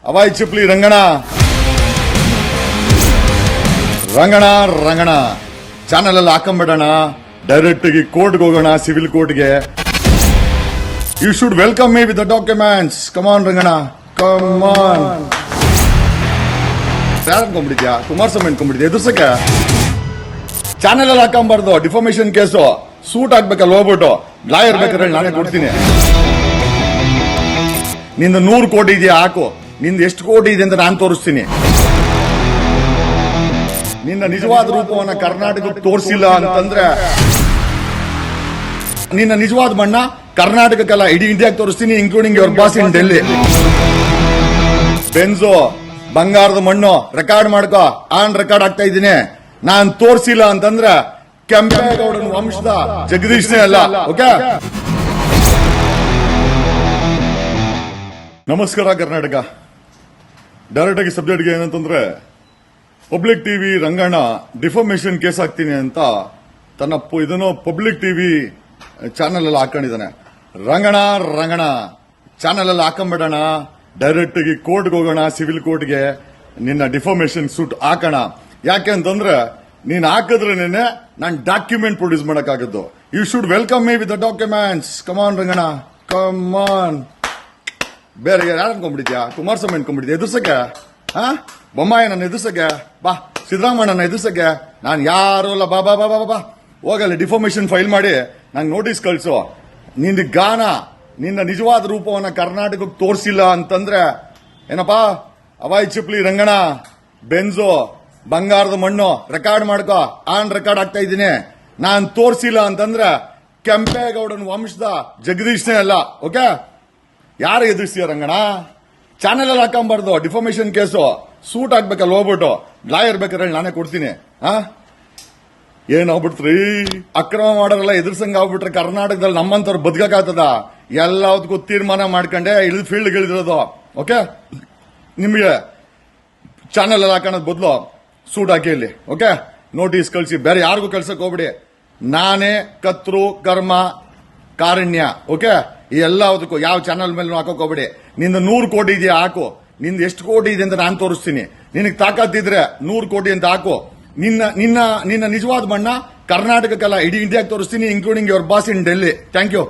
ಅವಾಯ್ ಚಿಪ್ಲಿ Rangana Rangana Rangana channel ಅಲ್ಲಿ ಹಾಕೊಂಡ್ಬಿಡೋಣ. Direct ಆಗಿ ಕೋರ್ಟ್ಗೆ ಹೋಗೋಣ, ಸಿವಿಲ್ ಕೋರ್ಟ್ಗೆ. You should welcome me with the documents. Come on Ranganna, come on. ಯಾರು ಅನ್ಕೊಂಡ್ಬಿಟ್ಟಿದ್ಯಾ? ಕುಮಾರಸ್ವಾಮಿ ಅನ್ಕೊಂಡ್ಬಿಟ್ಟಿದ್ಯಾ? ಎದುರ್ಸಕ್ಕೆ ಚಾನೆಲ್ ಅಲ್ಲಿ ಹಾಕೊಂಬಾರ್ದು. Defamation case. ಸೂಟ್ ಹಾಕ್ಬೇಕಲ್ಲ, ಹೋಗ್ಬಿಟ್ಟು ಲಾಯರ್ ಬೇಕಾದ್ರೆ ನಾನೇ ಕೊಡ್ತೀನಿ. ನಿಂದು 100 ಕೋಟಿ ಇದೆಯಾ ಹಾಕು. ನಿಂದು ಎಷ್ಟು ಕೋಟಿ ಇದೆ ಅಂತ ನಾನು ತೋರಿಸ್ತೀನಿ. ನಿನ್ನ ನಿಜವಾದ ರೂಪವನ್ನ ಕರ್ನಾಟಕಕ್ಕೆ ತೋರಿಸಿಲ್ಲ ಅಂತಂದ್ರೆ, ನಿನ್ನ ನಿಜವಾದ ಬಣ್ಣ ಕರ್ನಾಟಕಕ್ಕಲ್ಲ ಇಡೀ ಇಂಡಿಯಾಗೆ ತೋರಿಸ್ತೀನಿ, including your boss in Delhi. Benz ಬಂಗಾರದ ಮಣ್ಣು ರೆಕಾರ್ಡ್ ಮಾಡ್ಕೋ. ಆನ್ ರೆಕಾರ್ಡ್ ಆಗ್ತಾ ಇದ್ದೀನಿ. ನಾನ್ ತೋರಿಸಿಲ್ಲ ಅಂತಂದ್ರೆ ಕೆಂಪೇಗೌಡನ ವಂಶದ ಜಗದೀಶ್ನೇ ಅಲ್ಲ. ಓಕೆ, ನಮಸ್ಕಾರ ಕರ್ನಾಟಕ. ಡೈರೆಕ್ಟ್ ಆಗಿ ಸಬ್ಜೆಕ್ಟ್ಗೆ ಏನಂತಂದ್ರೆ, public TV Ranganna defamation case ಹಾಕ್ತೀನಿ ಅಂತ ತನ್ನ ಇದನ್ನು ಪಬ್ಲಿಕ್ ಟಿವಿ ಚಾನೆಲ್ ಅಲ್ಲಿ ಹಾಕೊಂಡಿದ್ದಾನೆ. ರಂಗಣ ಚಾನೆಲ್ ಅಲ್ಲಿ ಹಾಕೊಂಡ್ಬಿಡೋಣ. ಡೈರೆಕ್ಟ್ ಆಗಿ ಕೋರ್ಟ್ಗೆ ಹೋಗೋಣ, ಸಿವಿಲ್ ಕೋರ್ಟ್ಗೆ. ನಿನ್ನ ಡಿಫಾಮೇಶನ್ ಸೂಟ್ ಹಾಕೋಣ. ಯಾಕೆ ಅಂತಂದ್ರೆ, ನೀನ್ ಹಾಕಿದ್ರೆ ನಾನು ಡಾಕ್ಯುಮೆಂಟ್ ಪ್ರೊಡ್ಯೂಸ್ ಮಾಡಕ್ಕಾಗದ್ದು. You should welcome me with the documents. Come on Ranganna, come on. ಬೇರೆ ಯಾರು ಅನ್ಕೊಂಡ್ಬಿಟ್ಟಿದ್ಯಾ? ಕುಮಾರಸ್ವಾಮಿ ಅನ್ಕೊಂಡ್ಬಿಟ್ಟಿದ್ಯಾ? ಎದುರ್ಸಕ್ಕೆ ಬೊಮ್ಮಾಯಿ ನನ್ನ ಎದುರ್ಸಕ್ಕೆ ಬಾ, ಸಿದ್ದರಾಮಯ್ಯನ ಎದುರ್ಸಕ್ಕೆ ನಾನು ಯಾರು ಅಲ್ಲ. ಬಾ ಬಾ ಬಾ ಬಾ ಬಾ ಹೋಗಲ್ಲ. ಡಿಫಾಮೇಶನ್ ಫೈಲ್ ಮಾಡಿ ನಂಗೆ ನೋಟಿಸ್ ಕಳ್ಸು. ನಿಂದ ಗಾನ, ನಿನ್ನ ನಿಜವಾದ ರೂಪವನ್ನ ಕರ್ನಾಟಕಕ್ಕೆ ತೋರಿಸಿಲ್ಲ ಅಂತಂದ್ರೆ ಏನಪ್ಪಾ? ಅವಾಯ್ ಚಿಪ್ಲಿ ರಂಗಣ, ಬೆನ್ಸು ಬಂಗಾರದ ಮಣ್ಣು ರೆಕಾರ್ಡ್ ಮಾಡ್ಕೋ. ಆನ್ ರೆಕಾರ್ಡ್ ಆಗ್ತಾ ಇದ್ದೀನಿ. ನಾನ್ ತೋರಿಸಿಲ್ಲ ಅಂತಂದ್ರೆ ಕೆಂಪೇಗೌಡನ ವಂಶದ ಜಗದೀಶ್ನೇ ಅಲ್ಲ. ಓಕೆ, ಯಾರು ಎದುರಿಸ್ತೀಯ ರಂಗಣ? ಚಾನೆಲ್ ಅಲ್ಲಿ ಹಾಕೊಂಬಾರ್ದು. Defamation case. ಸೂಟ್ ಹಾಕ್ಬೇಕಲ್ಲ, ಹೋಗ್ಬಿಟ್ಟು ಲಾಯರ್ ಬೇಕಾದ್ರೆ ನಾನೇ ಕೊಡ್ತೀನಿ. ಏನಾಗ್ಬಿಡ್ತ್ರಿ? ಅಕ್ರಮ ಮಾಡೋರೆಲ್ಲ ಎದುರ್ಸಂಗ ಆಗ್ಬಿಟ್ರೆ ಕರ್ನಾಟಕದಲ್ಲಿ ನಮ್ಮಂತವ್ರು ಬದುಕಕ್ಕಾಗ್ತದ? ಎಲ್ಲದಕ್ಕೂ ತೀರ್ಮಾನ ಮಾಡ್ಕೊಂಡೆ ಇಳಿದು ಫೀಲ್ಡ್ ಇಳಿದಿರೋದು. ಓಕೆ, ನಿಮಗೆ ಚಾನೆಲ್ ಅಲ್ಲಿ ಹಾಕೋದ್ ಬದಲು ಸೂಟ್ ಹಾಕಿ ಇಲ್ಲಿ. ಓಕೆ, ನೋಟಿಸ್ ಕಳಿಸಿ. ಬೇರೆ ಯಾರಿಗೂ ಕಳ್ಸಕ್ ಹೋಗ್ಬಿಡಿ. ನಾನೇ ಕತ್ರು ಕರ್ಮ ಕಾರಣ್ಯ. ಓಕೆ, ಈ ಎಲ್ಲದಕ್ಕೂ ಯಾವ ಚಾನಲ್ ಮೇಲೆ ಹಾಕೋಕ್ ಹೋಗ್ಬಿಡಿ. ನಿಂದು 100 ಕೋಟಿ ಇದೆಯಾ ಹಾಕು. ನಿಂದು ಎಷ್ಟು ಕೋಟಿ ಇದೆ ಅಂತ ನಾನು ತೋರಿಸ್ತೀನಿ. ನಿನಗೆ ತಾಕತ್ತಿದ್ರೆ 100 ಕೋಟಿ ಅಂತ ಹಾಕು. ನಿನ್ನ ನಿಜವಾದ ಬಣ್ಣ ಕರ್ನಾಟಕಕ್ಕಲ್ಲ ಇಡೀ ಇಂಡಿಯಾಗೆ ತೋರಿಸ್ತೀನಿ, including your boss in Delhi. Thank you.